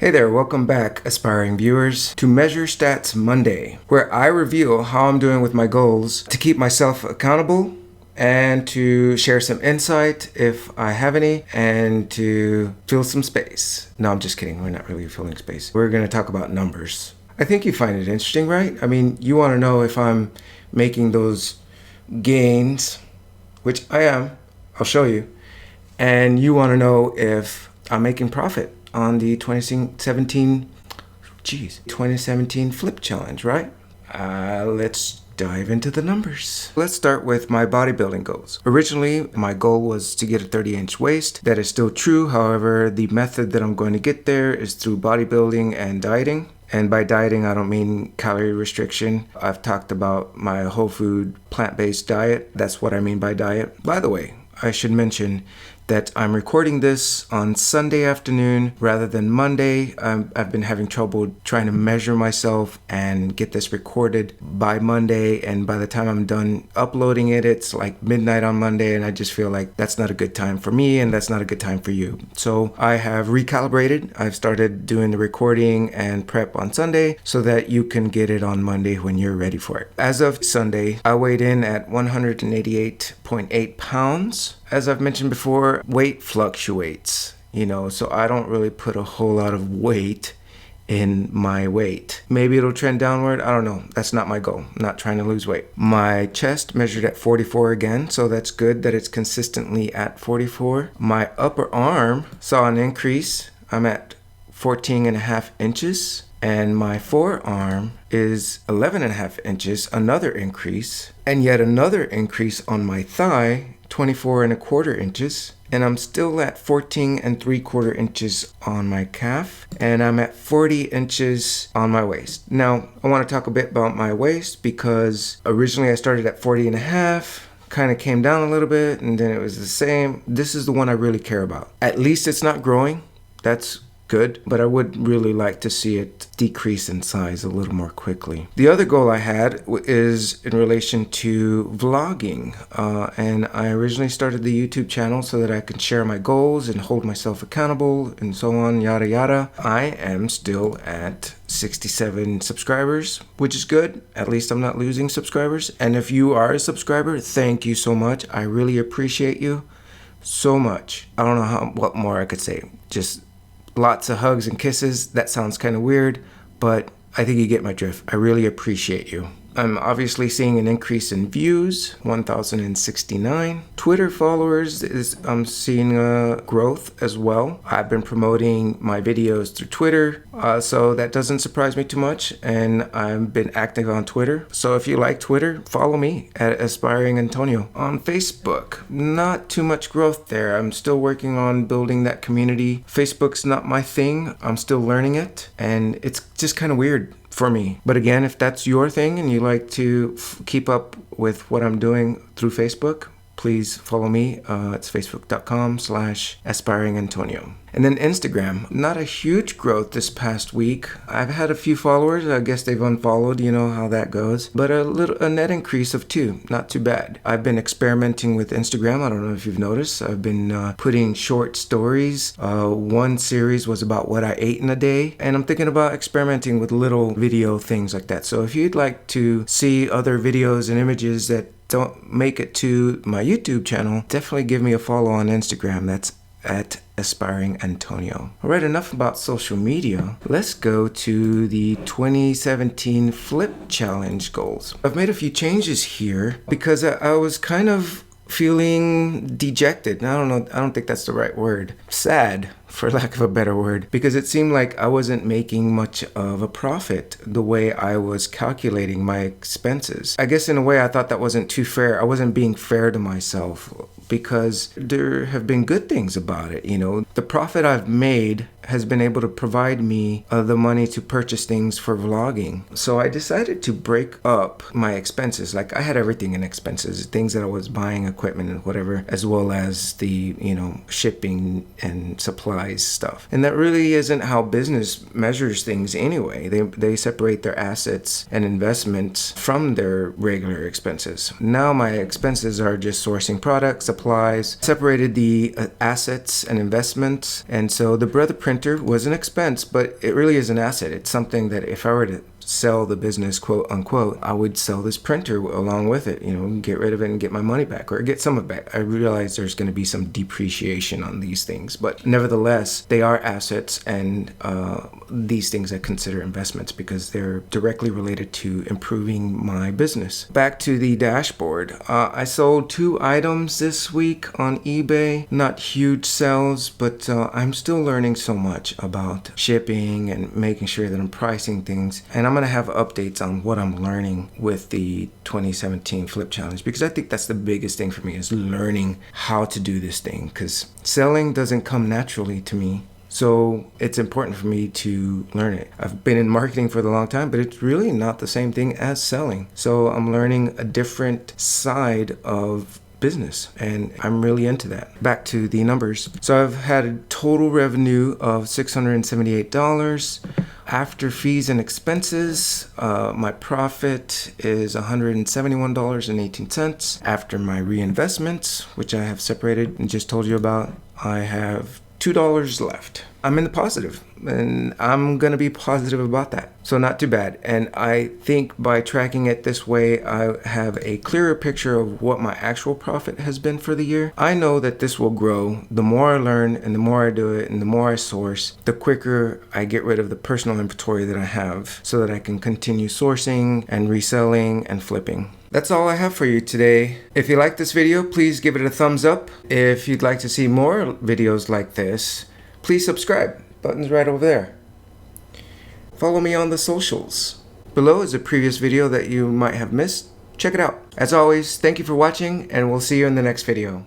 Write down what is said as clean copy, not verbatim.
Hey there, welcome back, aspiring viewers, to Measure Stats Monday, where I reveal how I'm doing with my goals to keep myself accountable and to share some insight if I have any and to fill some space. No, I'm just kidding. We're not really filling space. We're going to talk about numbers. I think you find it interesting, right? I mean, you want to know if I'm making those gains, which I am. I'll show you. And you want to know if I'm making profit on the 2017 flip challenge, right? Let's dive into the numbers. Let's start with my bodybuilding goals. Originally, my goal was to get a 30-inch waist. That is still true. However, the method that I'm going to get there is through bodybuilding and dieting. And by dieting, I don't mean calorie restriction. I've talked about my whole food, plant-based diet. That's what I mean by diet. By the way, I should mention that I'm recording this on Sunday afternoon rather than Monday. I've been having trouble trying to measure myself and get this recorded by Monday, and by the time I'm done uploading it, it's like midnight on Monday, and I just feel like that's not a good time for me and that's not a good time for you. So I have recalibrated. I've started doing the recording and prep on Sunday so that you can get it on Monday when you're ready for it. As of Sunday, I weighed in at 188.8 pounds. As I've mentioned before, weight fluctuates, so I don't really put a whole lot of weight in my weight. Maybe it'll trend downward. I don't know. That's not my goal. I'm not trying to lose weight. My chest measured at 44 again, so that's good that it's consistently at 44. My upper arm saw an increase. I'm at 14 and a half inches. And my forearm is 11 and a half inches, another increase. And yet another increase on my thigh, 24 and a quarter inches. And I'm still at 14 and 3/4 inches on my calf. And I'm at 40 inches on my waist. Now, I want to talk a bit about my waist because originally I started at 40 and a half. Kind of came down a little bit and then it was the same. This is the one I really care about. At least it's not growing. That's good, but I would really like to see it decrease in size a little more quickly. The other goal I had is in relation to vlogging, and I originally started the YouTube channel so that I can share my goals and hold myself accountable and so on, yada yada. I am still at 67 subscribers, which is good. At least I'm not losing subscribers. And if you are a subscriber, thank you so much. I really appreciate you so much. I don't know what more I could say. Just lots of hugs and kisses. That sounds kind of weird, but I think you get my drift. I really appreciate you. I'm obviously seeing an increase in views, 1,069. Twitter followers I'm seeing a growth as well. I've been promoting my videos through Twitter, so that doesn't surprise me too much, and I've been active on Twitter. So if you like Twitter, follow me at Aspiring Antonio. On Facebook, not too much growth there. I'm still working on building that community. Facebook's not my thing. I'm still learning it, and it's just kind of weird for me. But again, if that's your thing and you like to keep up with what I'm doing through Facebook, please follow me. It's facebook.com/aspiringantonio. And then Instagram, not a huge growth this past week. I've had a few followers. I guess they've unfollowed, you know how that goes. But a net increase of 2, not too bad. I've been experimenting with Instagram. I don't know if you've noticed. I've been putting short stories. One series was about what I ate in a day. And I'm thinking about experimenting with little video things like that. So if you'd like to see other videos and images that don't make it to my YouTube channel, definitely give me a follow on Instagram. That's at Aspiring Antonio. All right, enough about social media. Let's go to the 2017 Flip Challenge goals. I've made a few changes here because I was kind of feeling dejected. I don't think that's the right word. Sad, for lack of a better word, because it seemed like I wasn't making much of a profit the way I was calculating my expenses. I guess in a way I thought that wasn't too fair. I wasn't being fair to myself because there have been good things about it. The profit I've made has been able to provide me the money to purchase things for vlogging. So I decided to break up my expenses. Like I had everything in expenses, things that I was buying, equipment and whatever, as well as the, shipping and supplies stuff. And that really isn't how business measures things anyway. They separate their assets and investments from their regular expenses. Now my expenses are just sourcing products, supplies, separated the assets and investments. And so the brother printer printer was an expense, but it really is an asset. It's something that if I were to sell the business, quote unquote, I would sell this printer along with it, get rid of it and get my money back, or get some of it back. I realize there's going to be some depreciation on these things, but nevertheless, they are assets, and these things I consider investments because they're directly related to improving my business. Back to the dashboard. I sold 2 items this week on eBay. Not huge sales, but I'm still learning so much about shipping and making sure that I'm pricing things. And I'm going to have updates on what I'm learning with the 2017 Flip Challenge, because I think that's the biggest thing for me, is learning how to do this thing, because selling doesn't come naturally to me. So it's important for me to learn it. I've been in marketing for a long time, but it's really not the same thing as selling. So I'm learning a different side of business, and I'm really into that. Back to the numbers. So I've had a total revenue of $678. After fees and expenses, my profit is $171.18. After my reinvestments, which I have separated and just told you about, I have $2 left. I'm in the positive, and I'm going to be positive about that. So not too bad. And I think by tracking it this way, I have a clearer picture of what my actual profit has been for the year. I know that this will grow. The more I learn and the more I do it and the more I source, the quicker I get rid of the personal inventory that I have so that I can continue sourcing and reselling and flipping. That's all I have for you today. If you like this video, please give it a thumbs up. If you'd like to see more videos like this, please subscribe. Button's right over there. Follow me on the socials. Below is a previous video that you might have missed. Check it out. As always, thank you for watching, and we'll see you in the next video.